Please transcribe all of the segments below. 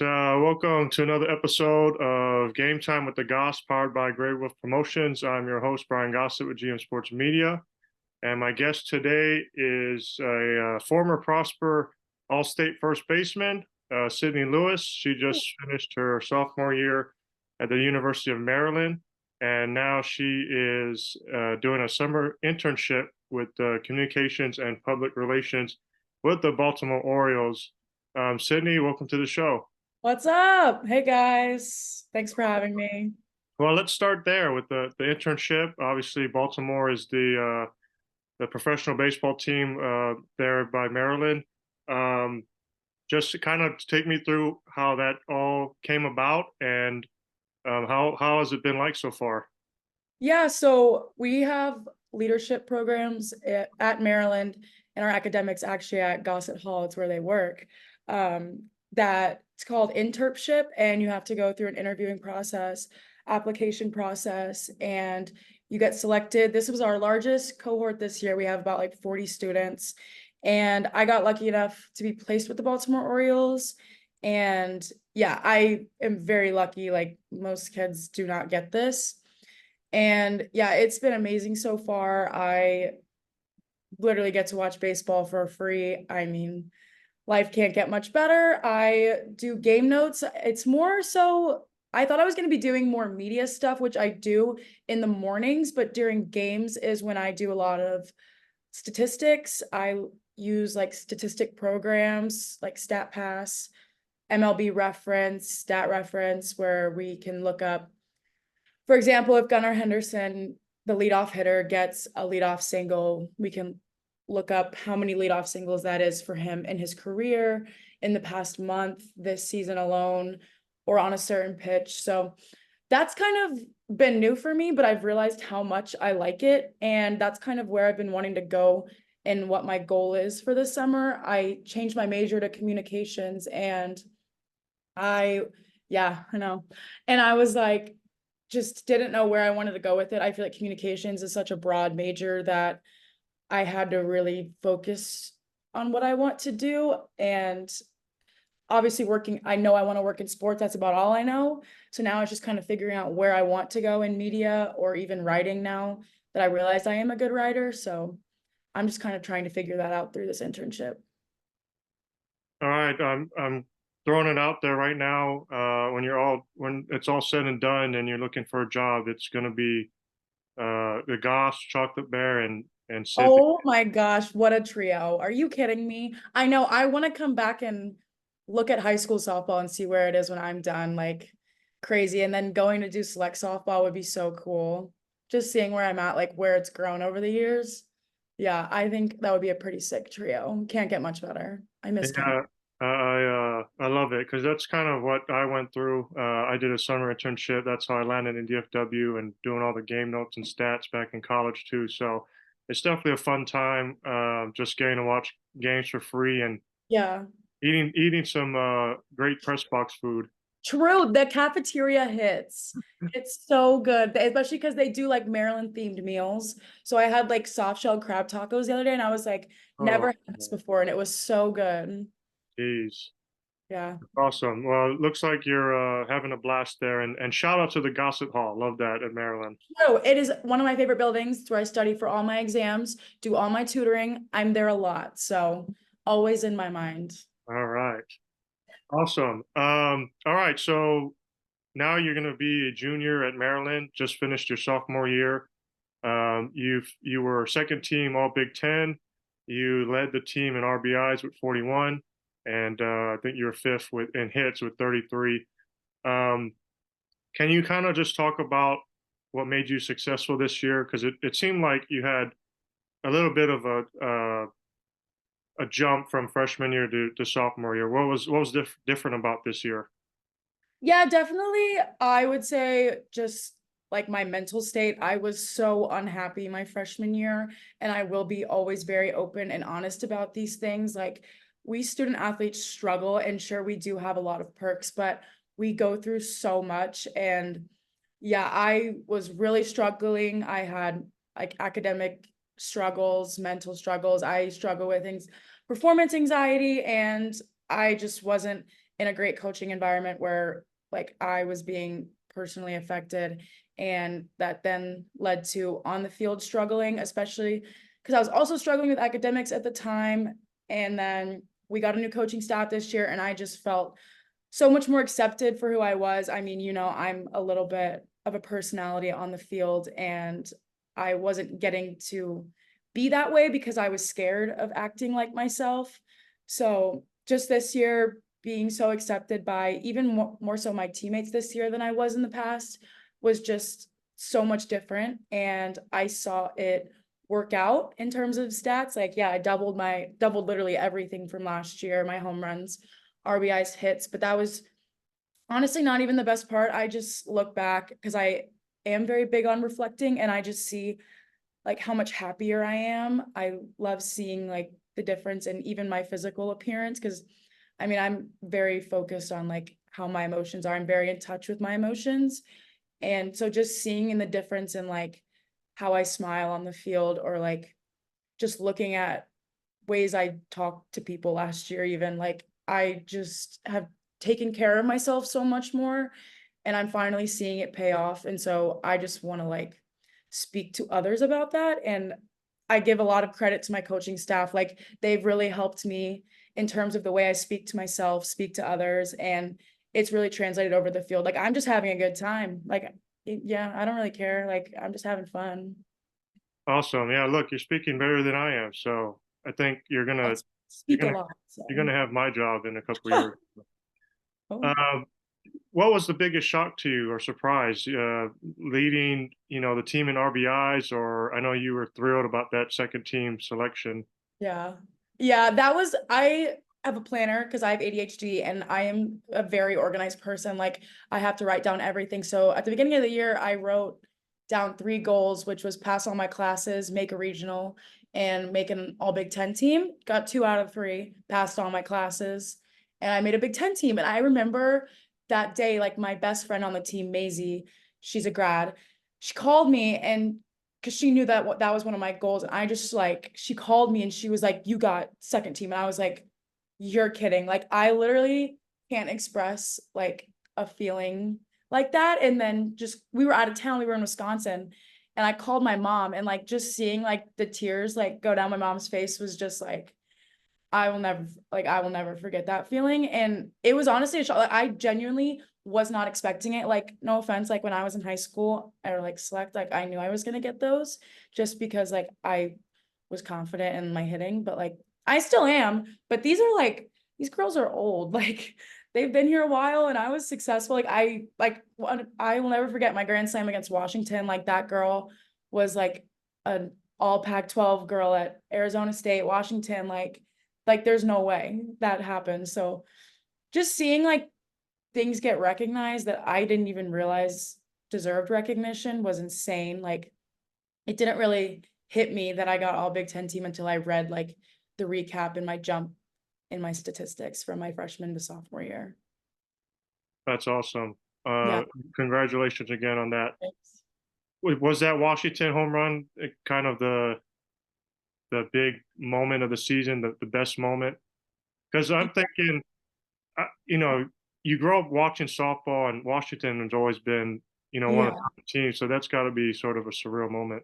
Welcome to another episode of Game Time with the Goss, powered by Grey Wolf Promotions. I'm your host, Brian Gossett with GM Sports Media, and my guest today is a former Prosper All-State first baseman, Sydney Lewis. She just finished her sophomore year at the University of Maryland, and now she is doing a summer internship with communications and public relations with the Baltimore Orioles. Sydney, welcome to the show. What's up? Hey guys. Thanks for having me. Well, let's start there with the internship. Obviously, Baltimore is the professional baseball team there by Maryland. Um, just to kind of take me through how that all came about and how has it been like so far? Yeah, so we have leadership programs at Maryland, and our academics actually at Goss Hall, it's where they work. That it's called internship, and you have to go through an interviewing process, application process, and you get selected. This was our largest cohort this year. We have about like 40 students, and I got lucky enough to be placed with the Baltimore Orioles. And yeah, I am very lucky. Like most kids do not get this. And yeah, it's been amazing so far. I literally get to watch baseball for free. I mean, life can't get much better. I do game notes. It's more so, I thought I was going to be doing more media stuff, which I do in the mornings, but during games is when I do a lot of statistics. I use like statistic programs like StatPass, MLB Reference, Stat Reference, where we can look up, for example, if Gunnar Henderson, the leadoff hitter, gets a leadoff single, we can look up how many leadoff singles that is for him in his career, in the past month, this season alone, or on a certain pitch. So that's kind of been new for me, but I've realized how much I like it. And that's kind of where I've been wanting to go and what my goal is for this summer. I changed my major to communications, and yeah, I know. And I was like, just didn't know where I wanted to go with it. I feel like communications is such a broad major that I had to really focus on what I want to do. And obviously I know I want to work in sports. That's about all I know. So now it's just kind of figuring out where I want to go in media or even writing now that I realize I am a good writer. So I'm just kind of trying to figure that out through this internship. All right, I'm throwing it out there right now. When it's all said and done, and you're looking for a job, it's going to be the Goss, Chocolate Bear, and Sid. Oh my gosh, what a trio. Are you kidding me? I know I want to come back and look at high school softball and see where it is when I'm done, like crazy. And then going to do select softball would be so cool. Just seeing where I'm at, like where it's grown over the years. Yeah, I think that would be a pretty sick trio. Can't get much better. I miss camp. Yeah, I love it because that's kind of what I went through. I did a summer internship. That's how I landed in DFW and doing all the game notes and stats back in college too. So it's definitely a fun time. Just getting to watch games for free and Yeah. eating some great press box food. True, the cafeteria hits. It's so good, especially because they do like Maryland themed meals. So I had like soft shell crab tacos the other day, and I was like, never Oh, had this before, and it was so good. geez. Yeah. Awesome. Well, it looks like you're having a blast there. And shout out to the Gossett Hall. Love that at Maryland. No, it is one of my favorite buildings. It's where I study for all my exams, do all my tutoring. I'm there a lot, so always in my mind. All right. Awesome. All right. So now you're going to be a junior at Maryland, just finished your sophomore year. You were second team All Big Ten. You led the team in RBIs with 41, and I think you were fifth in hits with 33. Um, can you kind of just talk about what made you successful this year? Because it seemed like you had a little bit of a jump from freshman year to sophomore year. What was different about this year? Yeah, definitely. I would say just like my mental state, I was so unhappy my freshman year, and I will be always very open and honest about these things. Like, we student athletes struggle, and sure, we do have a lot of perks, but we go through so much. And yeah, I was really struggling. I had like academic struggles, mental struggles. I struggle with things, performance anxiety, and I just wasn't in a great coaching environment where like I was being personally affected, and that then led to on the field struggling, especially because I was also struggling with academics at the time. And then we got a new coaching staff this year, and I just felt so much more accepted for who I was. I mean, I'm a little bit of a personality on the field, and I wasn't getting to be that way because I was scared of acting like myself. So just this year, being so accepted by even more so my teammates this year than I was in the past was just so much different. And I saw it work out in terms of stats. Like, yeah, I doubled literally everything from last year, my home runs, RBIs, hits, but that was honestly not even the best part. I just look back because I am very big on reflecting, and I just see like how much happier I am. I love seeing like the difference in even my physical appearance, because I mean, I'm very focused on like how my emotions are. I'm very in touch with my emotions. And so just seeing in the difference in like how I smile on the field, or like just looking at ways I talked to people last year, even like I just have taken care of myself so much more, and I'm finally seeing it pay off. And so I just want to like speak to others about that. And I give a lot of credit to my coaching staff. Like they've really helped me in terms of the way I speak to myself, speak to others, and it's really translated over the field. Like I'm just having a good time. Like, yeah, I don't really care. Like I'm just having fun. Awesome. Yeah, look, you're speaking better than I am, so I think I you're speak a gonna lot. you're So gonna have my job in a couple of years. oh. Um, what was the biggest shock to you or surprise, leading, the team in RBIs? Or I know you were thrilled about that second team selection. Yeah. Yeah, that was I have a planner because I have ADHD, and I am a very organized person. Like I have to write down everything. So at the beginning of the year, I wrote down 3 goals, which was pass all my classes, make a regional, and make an all Big Ten team. Got 2 out of 3, passed all my classes, and I made a Big Ten team. And I remember that day, like my best friend on the team, Maisie, she's a grad. She called me, and because she knew that that was one of my goals. And I just like, she called me and she was like, "You got second team." And I was like, "You're kidding." Like, I literally can't express like a feeling like that. And then just, we were out of town, we were in Wisconsin. And I called my mom, and like just seeing like the tears like go down my mom's face was just like, I will never forget that feeling. And it was honestly a shock. Like, I genuinely was not expecting it. Like, no offense, like when I was in high school or like select, like I knew I was gonna get those just because like I was confident in my hitting, but like I still am. But these girls are old. Like they've been here a while, and I was successful. I will never forget my grand slam against Washington. Like that girl was like an all Pac-12 girl at Arizona State, Washington. Like there's no way that happened. So just seeing like things get recognized that I didn't even realize deserved recognition was insane. Like it didn't really hit me that I got all Big Ten team until I read like the recap in my jump in my statistics from my freshman to sophomore year. That's awesome. Yeah. Congratulations again on that. Thanks. Was that Washington home run kind of the big moment of the season, the best moment? Because I'm thinking, you know, you grow up watching softball, and Washington has always been, one of Yeah. the top teams. So that's got to be sort of a surreal moment.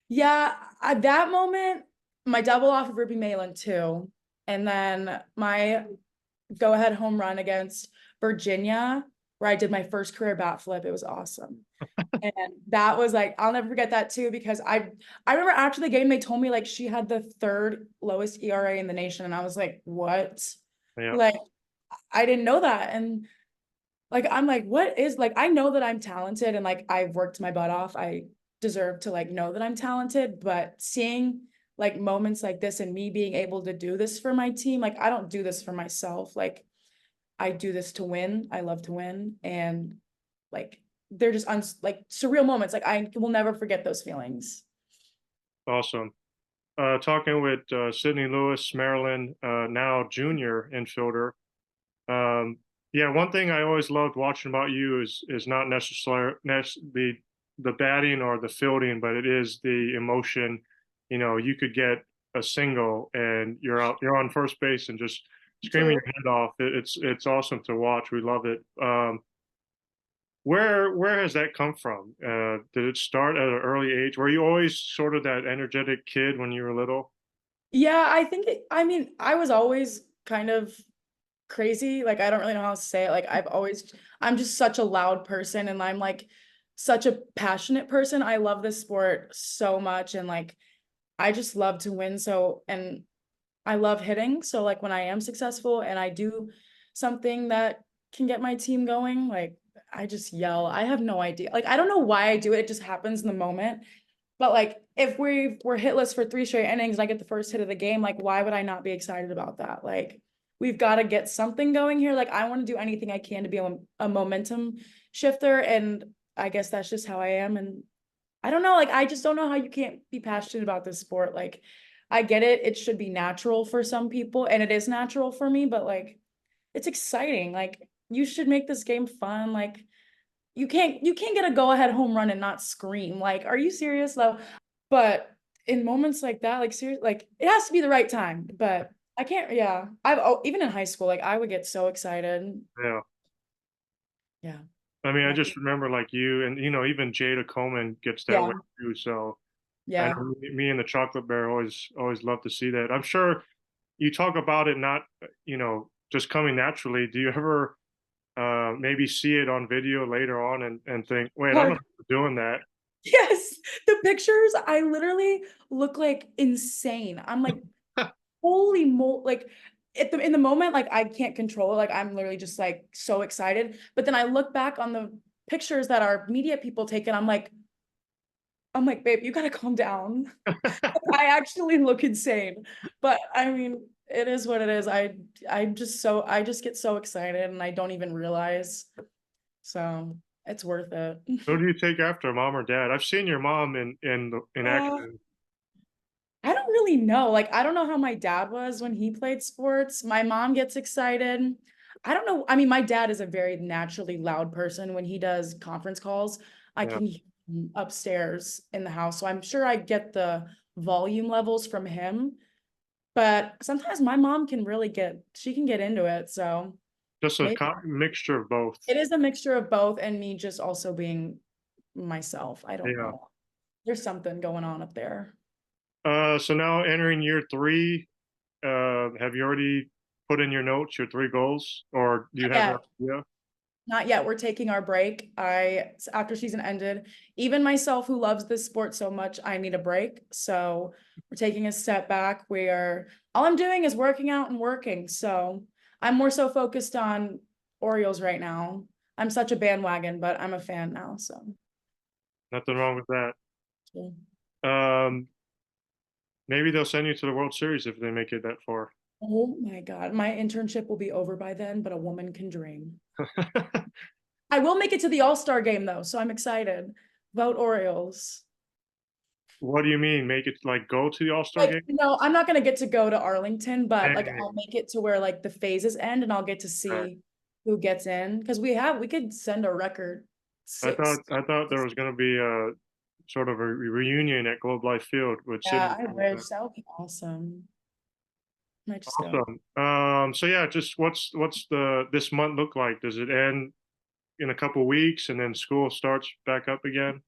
Yeah. At that moment, my double off of Ruby Malin too. And then my go ahead home run against Virginia, where I did my first career bat flip. It was awesome. And that was like, I'll never forget that too, because I remember after the game, they told me like she had the third lowest ERA in the nation. And I was like, what? Yeah, Like, I didn't know that. And like, I'm like, what is like, I know that I'm talented, and like I've worked my butt off. I deserve to like know that I'm talented, but seeing like moments like this and me being able to do this for my team, like I don't do this for myself. Like I do this to win. I love to win. And like they're just like surreal moments. Like I will never forget those feelings. awesome. Talking with Sydney Lewis, Maryland, now junior infielder. Um, yeah, one thing I always loved watching about you is not necessarily the batting or the fielding, but it is the emotion. You could get a single and you're on first base and just screaming True. your head off. It's awesome to watch. We love it. Where has that come from? Did it start at an early age? Were you always sort of that energetic kid when you were little? Yeah, I think I mean, I was always kind of crazy. Like, I don't really know how to say it. Like, I'm just such a loud person and I'm like such a passionate person. I love this sport so much and like I just love to win. So, and I love hitting. So, like, when I am successful and I do something that can get my team going, like, I just yell. I have no idea. Like, I don't know why I do it. It just happens in the moment. But like if we're hitless for 3 straight innings and I get the first hit of the game, like why would I not be excited about that? Like we've got to get something going here. Like I want to do anything I can to be a momentum shifter. And I guess that's just how I am. And I don't know, like I just don't know how you can't be passionate about this sport. Like I get it, it should be natural for some people, and it is natural for me, but like it's exciting. Like you should make this game fun. Like you can't get a go ahead home run and not scream. Like, are you serious though? But in moments like that, like serious, like it has to be the right time. But I can't. Yeah, even in high school, like I would get so excited. Yeah. Yeah, I mean, I yeah, just remember like you and even Jada Coleman gets that way yeah, too. So I yeah. know me and the Chocolate Bear always love to see that. I'm sure you talk about it not just coming naturally. Do you ever maybe see it on video later on and think, wait, I'm But not doing that. yes, the pictures, I literally look like insane. I'm like, holy mo like in the moment, like I can't control it. Like I'm literally just like so excited. But then I look back on the pictures that our media people take, and I'm like, babe, you gotta calm down. I actually look insane. But I mean, it is what it is. I just get so excited and I don't even realize. So it's worth it. Who do you take after, mom or dad? I've seen your mom in Uh, action. I don't really know. Like, I don't know how my dad was when he played sports. My mom gets excited. I don't know. I mean, my dad is a very naturally loud person. When he does conference calls, I Yeah, can hear him upstairs in the house. So I'm sure I get the volume levels from him. But sometimes my mom can she can get into it. So just a maybe mixture of both. it is a mixture of both and me just also being myself. I don't Yeah. know. There's something going on up there. So now entering year three, have you already put in your notes, your three goals, or do you have an Yeah. idea? Not yet. We're taking our break. After season ended, even myself who loves this sport so much, I need a break. So we're taking a step back. All I'm doing is working out and working. So I'm more so focused on Orioles right now. I'm such a bandwagon, but I'm a fan now. So Nothing wrong with that. yeah. Um, Maybe they'll send you to the World Series if they make it that far. Oh my God. My internship will be over by then, but a woman can dream. I will make it to the All-Star game though, so I'm excited. Vote Orioles. What do you mean? Make it like go to the All-Star Like, game? no, I'm not gonna get to go to Arlington, but like Dang. I'll make it to where like the phases end and I'll get to All right. see who gets in. Because we could send a record six. I thought there was going to be a sort of a reunion at Globe Life Field with Yeah, Sydney. I wish that would be awesome. Might just go. Awesome. So yeah, just what's the this month look like? Does it end in a couple weeks and then school starts back up again?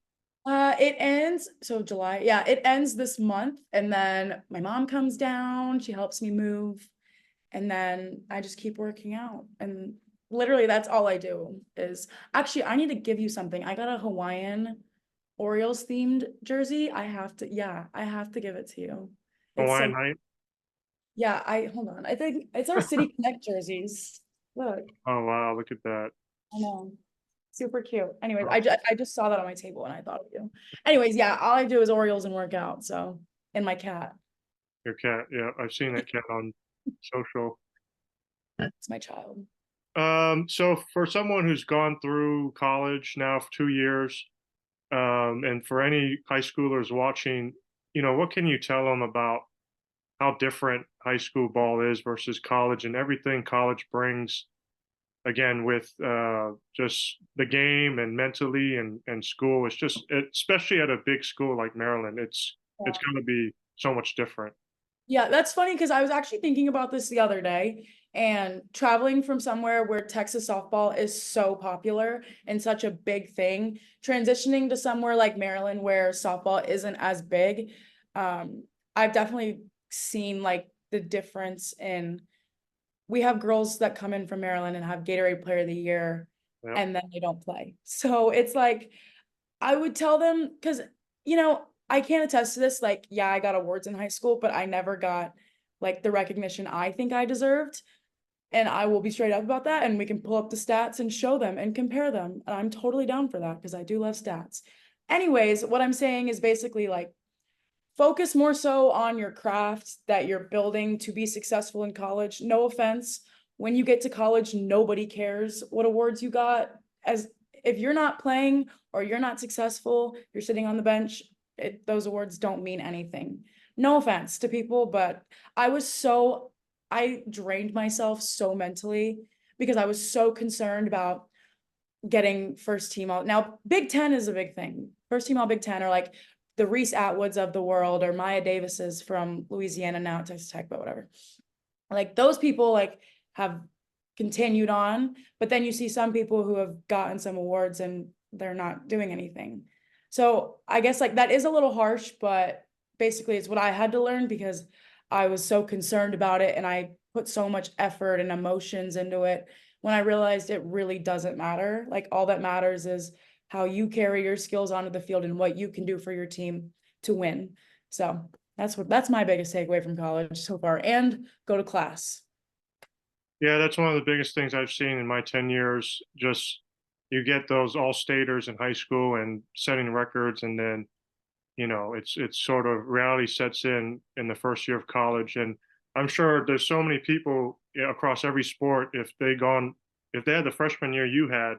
It ends, so July, yeah, it ends this month, and then my mom comes down, she helps me move, and then I just keep working out. And literally that's all I do is actually I need to give you something. I got a Hawaiian Orioles themed jersey. I have to give it to you. It's Hawaiian so night? yeah, I hold on. I think it's our City Connect jerseys. Look, Oh wow, look at that. I know. Super cute. Anyways, Oh, I just saw that on my table and I thought of you. Anyways, yeah, all I do is Orioles and work out. So, and my cat. your cat. Yeah, I've seen that cat on social. It's my child. So for someone who's gone through college now for 2 years, and for any high schoolers watching, what can you tell them about how different high school ball is versus college and everything college brings, again, with just the game and mentally and school. It's just, especially at a big school like Maryland, it's Yeah. going to be so much different. Yeah, that's funny because I was actually thinking about this the other day, and traveling from somewhere where Texas softball is so popular and such a big thing, transitioning to somewhere like Maryland where softball isn't as big. I've definitely seen like the difference in, we have girls that come in from Maryland and have Gatorade Player of the Year Yep. and then they don't play. So it's like I would tell them, because, I can't attest to this. Like, yeah, I got awards in high school, but I never got like the recognition I think I deserved. And I will be straight up about that. And we can pull up the stats and show them and compare them. And I'm totally down for that because I do love stats. Anyways, what I'm saying is basically like focus more so on your craft that you're building to be successful in college. No offense. When you get to college, nobody cares what awards you got. As if you're not playing or you're not successful, you're sitting on the bench, those awards don't mean anything. No offense to people, but I drained myself so mentally because I was so concerned about getting first team all. Now, Big Ten is a big thing. First team all Big Ten are like the Reese Atwoods of the world, or Maya Davises from Louisiana, now at Texas Tech, but whatever. Like those people like have continued on, but then you see some people who have gotten some awards and they're not doing anything. So I guess like that is a little harsh, but basically it's what I had to learn because I was so concerned about it and I put so much effort and emotions into it when I realized it really doesn't matter. Like all that matters is how you carry your skills onto the field and what you can do for your team to win. So that's my biggest takeaway from college so far, and go to class. Yeah, that's one of the biggest things I've seen in my 10 years. Just you get those all-staters in high school and setting records, and then it's sort of reality sets in the first year of college. And I'm sure there's so many people, across every sport, if they had the freshman year you had,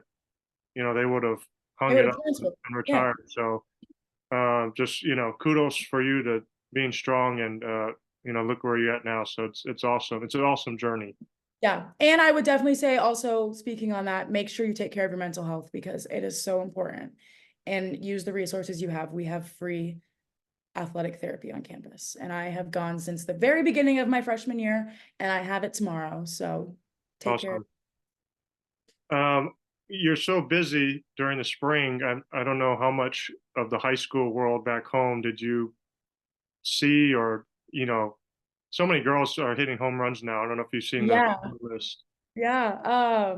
they would have I hung would it have up and transferred. Yeah. retired. So just kudos for you to being strong, and look where you're at now. So it's awesome. It's an awesome journey. Yeah. And I would definitely say also, speaking on that, make sure you take care of your mental health because it is so important, and use the resources you have. We have free athletic therapy on campus, and I have gone since the very beginning of my freshman year, and I have it tomorrow. So take care. Awesome. Um, you're so busy during the spring. I don't know how much of the high school world back home did you see, or so many girls are hitting home runs now. I don't know if you've seen the Yeah. list. Yeah.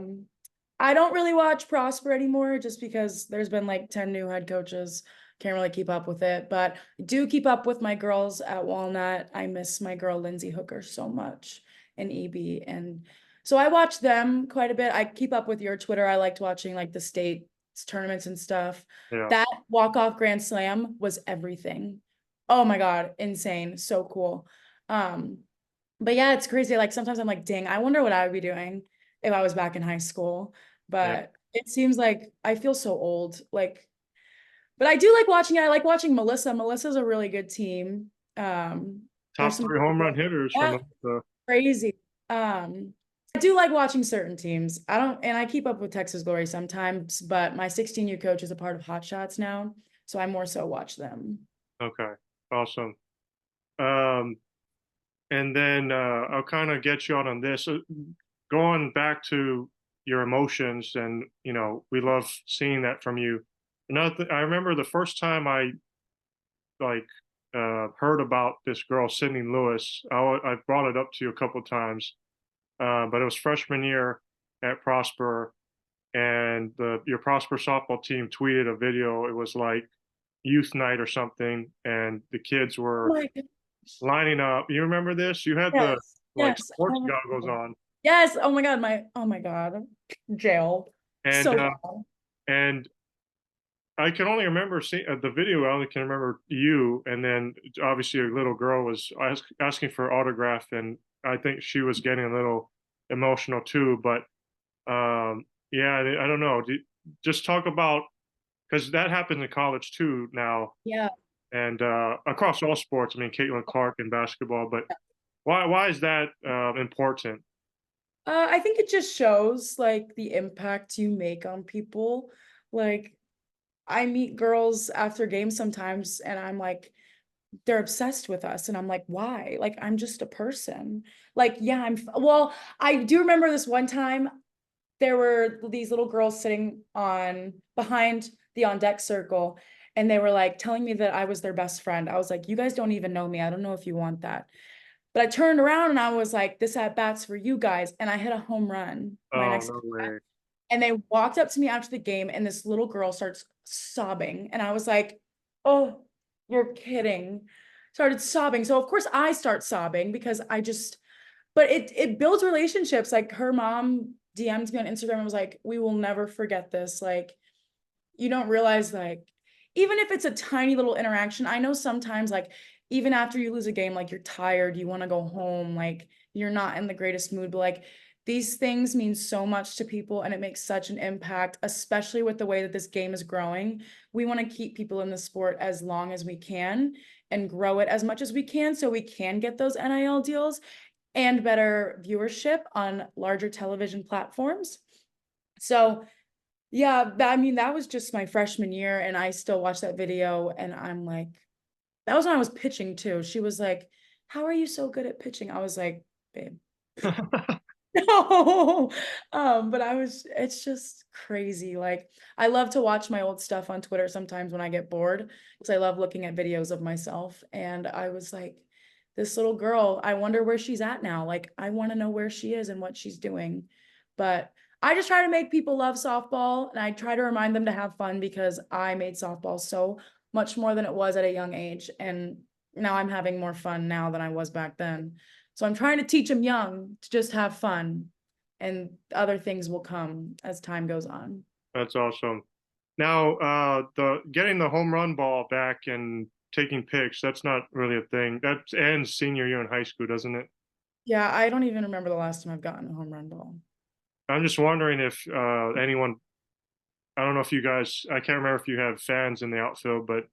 I don't really watch Prosper anymore just because there's been like 10 new head coaches. Can't really keep up with it, but I do keep up with my girls at Walnut. I miss my girl Lindsay Hooker so much, and EB. And so I watch them quite a bit. I keep up with your Twitter. I liked watching like the state tournaments and stuff. Yeah, That walk-off grand slam was everything. Oh my God, insane. So cool. Um, but yeah, it's crazy. Like sometimes I'm like, dang, I wonder what I would be doing if I was back in high school. yeah. But it seems like I feel so old. Like, but I do like watching it. I like watching Melissa. Melissa's a really good team. There's Top some three home run hitters from yeah, the. crazy. I do like watching certain teams. I don't, and I keep up with Texas Glory sometimes, but my 16U coach is a part of Hot Shots now, so I more so watch them. Okay, awesome. Um, and then I'll kind of get you out on this. Going back to your emotions, and we love seeing that from you. I remember the first time I like heard about this girl, Sydney Lewis. I've brought it up to you a couple of times, but it was freshman year at Prosper, and your Prosper softball team tweeted a video. It was like youth night or something, and the kids Oh were my God. lining up. You remember this? You had the Yes. like Yes. sports Oh my goggles God. on, Yes. Oh my God. Oh my God. Jail. and So uh, bad. and I can only remember seeing the video. I only can remember you, and then obviously a little girl was asking for autograph, and I think she was getting a little emotional too. But yeah, I don't know. Just talk about, because that happens in college too now, Yeah. and across all sports. I mean, Caitlin Clark in basketball, but why is that important? I think it just shows like the impact you make on people. Like I meet girls after games sometimes and I'm like, they're obsessed with us. And I'm like, why? Like, I'm just a person. Like, yeah, well, I do remember this one time there were these little girls sitting on behind the on deck circle, and they were like telling me that I was their best friend. I was like, you guys don't even know me. I don't know if you want that. But I turned around and I was like, this at bat's for you guys. And I hit a home run my Oh, next no way. and they walked up to me after the game, and this little girl starts sobbing. And I was like, oh, you're kidding. Started sobbing. So of course I start sobbing because I just, but it builds relationships. Like her mom DM'd me on Instagram and was like, we will never forget this. Like, you don't realize, like, even if it's a tiny little interaction, I know sometimes, like, even after you lose a game, like you're tired, you want to go home, like you're not in the greatest mood, but like these things mean so much to people and it makes such an impact, especially with the way that this game is growing. We want to keep people in the sport as long as we can and grow it as much as we can so we can get those NIL deals and better viewership on larger television platforms. So yeah, I mean, that was just my freshman year, and I still watch that video, and I'm like, that was when I was pitching too. She was like, how are you so good at pitching? I was like, babe, no. But it's just crazy. Like, I love to watch my old stuff on Twitter sometimes when I get bored, because I love looking at videos of myself. And I was like, this little girl, I wonder where she's at now. Like, I want to know where she is and what she's doing. But I just try to make people love softball, and I try to remind them to have fun because I made softball so much more than it was at a young age. And now I'm having more fun now than I was back then. So I'm trying to teach them young to just have fun, and other things will come as time goes on. That's awesome. Now, the getting the home run ball back and taking pics, that's not really a thing. That ends senior year in high school, doesn't it? Yeah, I don't even remember the last time I've gotten a home run ball. I'm just wondering if anyone, I don't know if you guys, I can't remember if you have fans in the outfield, but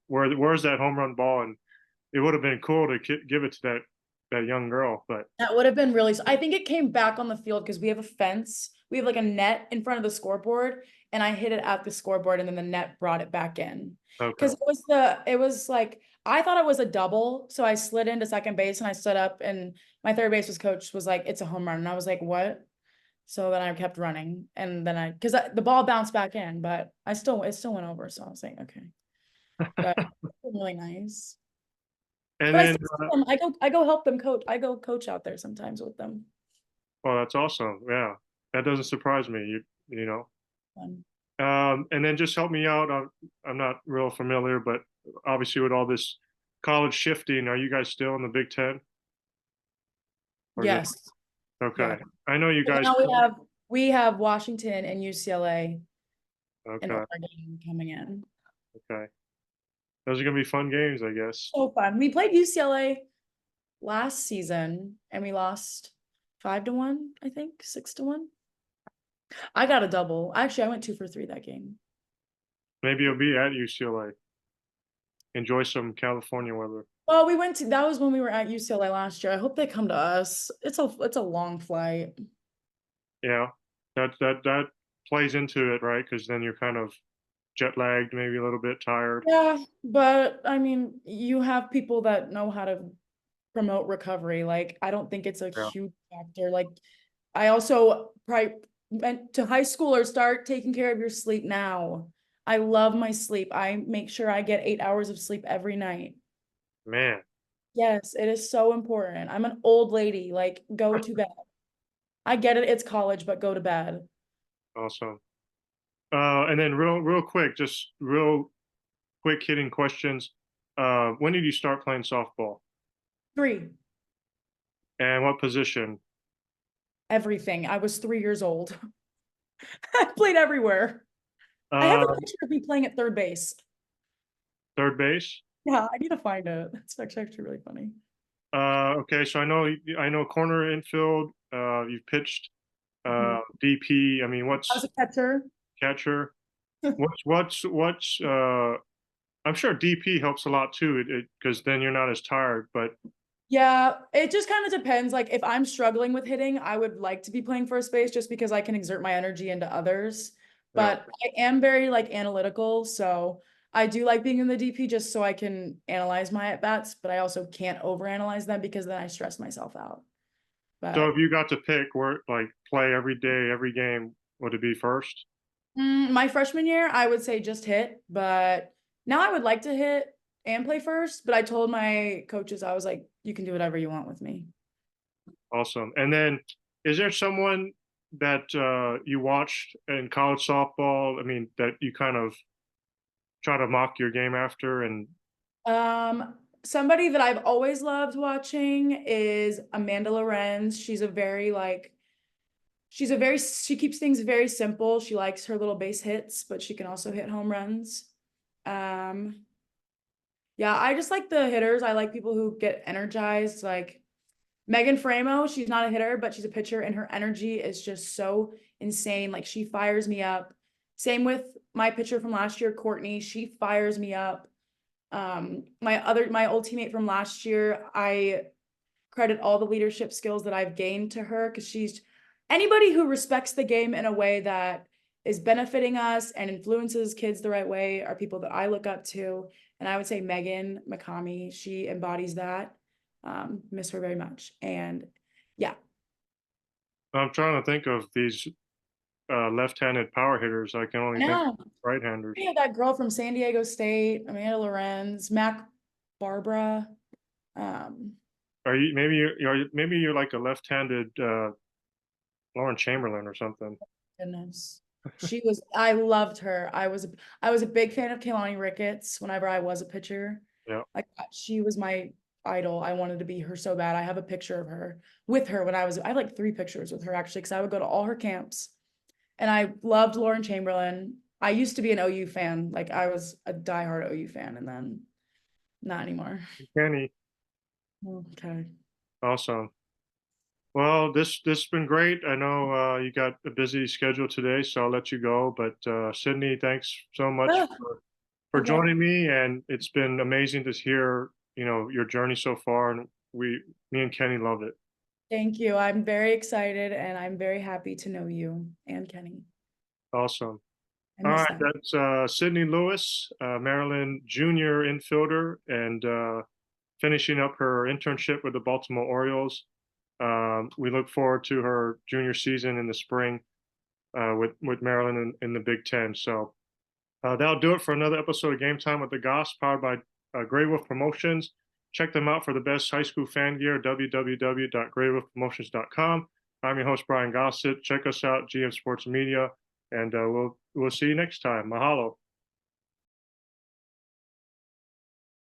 where's that home run ball? And it would have been cool to give it to that young girl, but That would have been really, I think it came back on the field because we have a fence. We have like a net in front of the scoreboard, and I hit it at the scoreboard, and then the net brought it back in. okay. Because it was like, I thought it was a double. So I slid into second base and I stood up, and my third baseman coach was like, it's a home run. And I was like, what? So then I kept running, and then because the ball bounced back in, but it still went over. So I was like, okay, but it's been really nice. And But then, I go help them coach. I go coach out there sometimes with them. well, that's awesome. Yeah, that doesn't surprise me. You know. Um, And then just help me out. I'm not real familiar, but obviously with all this college shifting, are you guys still in the Big Ten? Or is it yes, yeah. okay? I know you So guys. now we have Washington and UCLA in Okay, Oregon coming in. okay. Those are gonna be fun games, I guess. So fun. We played UCLA last season and we lost 5-1, I think, 6-1. I got a double. Actually, I went 2 for 3 that game. Maybe you'll be at UCLA. Enjoy some California weather. Well, that was when we were at UCLA last year. I hope they come to us. It's a long flight. Yeah, that plays into it, right? Because then you're kind of jet lagged, maybe a little bit tired. Yeah, but I mean, you have people that know how to promote recovery. Like, I don't think it's a Yeah, huge factor. Like, I also probably meant to high schoolers, start taking care of your sleep now. I love my sleep. I make sure I get 8 hours of sleep every night. man, Yes, it is so important. I'm an old lady. Like, go to bed. I get it, it's college, but go to bed. awesome. And then real quick, just real quick hitting questions. When did you start playing softball? 3, And what position? everything. I was 3 years old. I played everywhere. I have a Uh, picture of me playing at third base. third base. Yeah, I need to find it. That's actually really funny. Okay, so I know corner infield. You've pitched. Mhm. DP. I mean, I was what's a catcher. catcher? What's I'm sure DP helps a lot too, because then you're not as tired. But Yeah, it just kind of depends. Like, if I'm struggling with hitting, I would like to be playing first base just because I can exert my energy into others. yeah, But I am very like analytical, so I do like being in the DP just so I can analyze my at bats, but I also can't overanalyze them because then I stress myself out. So But if you got to pick where like play every day, every game, would it be first? my freshman year, I would say just hit, but now I would like to hit and play first. But I told my coaches, I was like, you can do whatever you want with me. Awesome. And then is there someone that you watched in college softball? I mean, that you kind of try to mock your game after and Somebody that I've always loved watching is Amanda Lorenz. She keeps things very simple. She likes her little base hits, but she can also hit home runs. Um, yeah, I just like the hitters. I like people who get energized. Like Megan Framo, she's not a hitter, but she's a pitcher, and her energy is just so insane. Like she fires me up. Same with my pitcher from last year, Courtney. She fires me up. My old teammate from last year, I credit all the leadership skills that I've gained to her because she's anybody who respects the game in a way that is benefiting us and influences kids the right way are people that I look up to. And I would say Megan McCamey, she embodies that. Miss her very much. And yeah. I'm trying to think of these left-handed power hitters. I can only think No. of right-handers. Yeah, that girl from San Diego State, Amanda Lorenz, Mac Barbara. Um, Maybe you're like a left-handed Lauren Chamberlain or something. Goodness. I loved her. I was a big fan of Kehlani Ricketts whenever I was a pitcher. Yeah. Like she was my idol. I wanted to be her so bad. I have a picture of her with her I have like 3 pictures with her actually, because I would go to all her camps. And I loved Lauren Chamberlain. I used to be an OU fan. Like I was a diehard OU fan, and then not anymore. Kenny, Okay. awesome. Well, this has been great. I know you got a busy schedule today, so I'll let you go. But Sydney, thanks so much Ah, for okay. joining me, and it's been amazing to hear, your journey so far, and me and Kenny loved it. Thank you. I'm very excited and I'm very happy to know you and Kenny. Awesome. I All miss right, them. that's Sydney Lewis, Maryland junior infielder, and finishing up her internship with the Baltimore Orioles. We look forward to her junior season in the spring with Maryland in the Big Ten. So that'll do it for another episode of Game Time with the Goss, powered by Grey Wolf Promotions. Check them out for the best high school fan gear, www.greywolfpromotions.com. I'm your host, Brian Gossett. Check us out, GM Sports Media, and we'll see you next time. Mahalo.